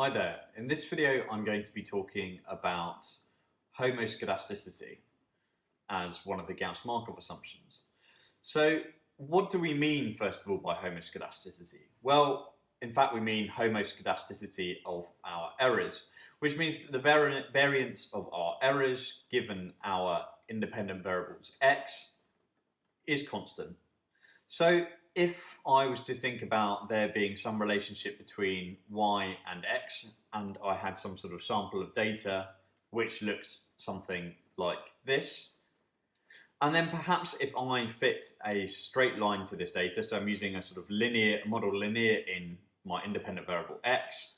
Hi there. In this video, I'm going to be talking about homoskedasticity as one of the Gauss-Markov assumptions. So what do we mean, first of all, by homoskedasticity? Well, in fact, we mean homoskedasticity of our errors, which means that the variance of our errors given our independent variables x is constant. So if I was to think about there being some relationship between y and x, and I had some sort of sample of data which looks something like this, and then perhaps if I fit a straight line to this data, so I'm using a sort of model linear in my independent variable x,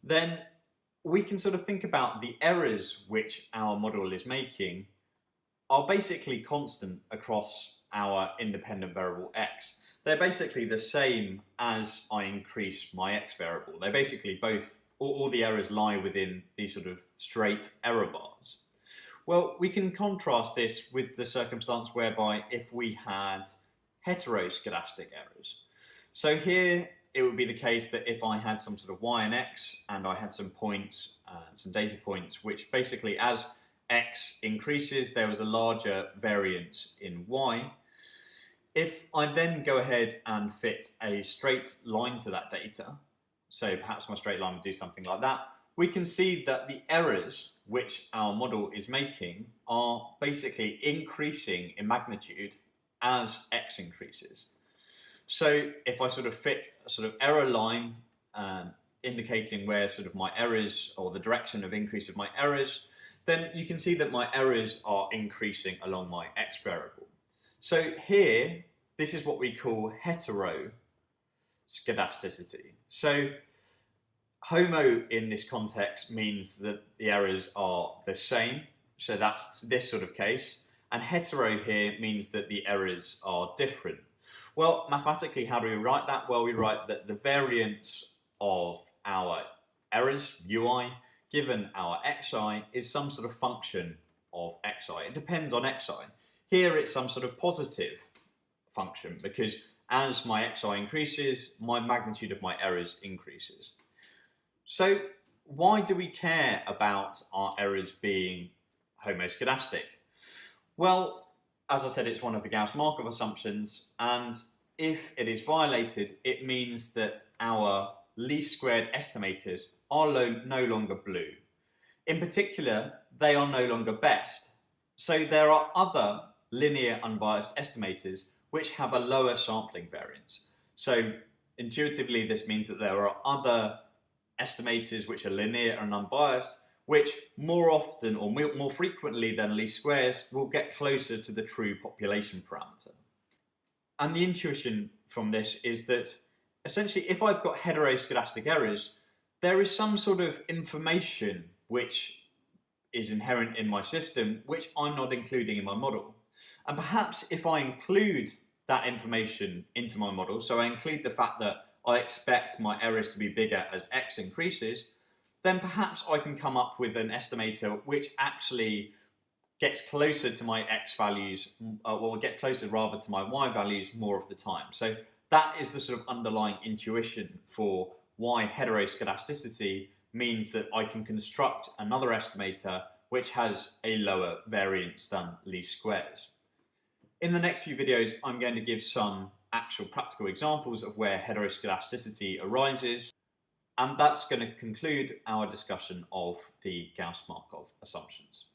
then we can sort of think about the errors which our model is making are basically constant across our independent variable x. They're basically the same as I increase my x variable. They're basically both, all the errors lie within these sort of straight error bars. Well, we can contrast this with the circumstance whereby if we had heteroskedastic errors. So here it would be the case that if I had some sort of y and x and I had some points, some data points, which basically as x increases, there was a larger variance in y. If I then go ahead and fit a straight line to that data, so perhaps my straight line would do something like that, we can see that the errors which our model is making are basically increasing in magnitude as x increases. So if I sort of fit a sort of error line indicating where sort of my errors, or the direction of increase of my errors, then you can see that my errors are increasing along my x variable. So here, this is what we call heteroskedasticity. So homo in this context means that the errors are the same, so that's this sort of case, and hetero here means that the errors are different. Well, mathematically, how do we write that? Well, we write that the variance of our errors, ui, given our xi is some sort of function of xi. It depends on xi. Here it's some sort of positive function because as my xi increases, my magnitude of my errors increases. So why do we care about our errors being homoskedastic? Well, as I said, it's one of the Gauss-Markov assumptions, and if it is violated, it means that our least squared estimators are no longer blue. In particular, they are no longer best. So there are other linear unbiased estimators which have a lower sampling variance. So intuitively, this means that there are other estimators which are linear and unbiased, which more often or more frequently than least squares will get closer to the true population parameter. And the intuition from this is that essentially if I've got heteroskedastic errors, there is some sort of information which is inherent in my system which I'm not including in my model. And perhaps if I include that information into my model, so I include the fact that I expect my errors to be bigger as x increases, then perhaps I can come up with an estimator which actually gets closer to my x values, or get closer rather to my y values more of the time. So that is the sort of underlying intuition for why heteroskedasticity means that I can construct another estimator which has a lower variance than least squares. In the next few videos, I'm going to give some actual practical examples of where heteroskedasticity arises, and that's going to conclude our discussion of the Gauss-Markov assumptions.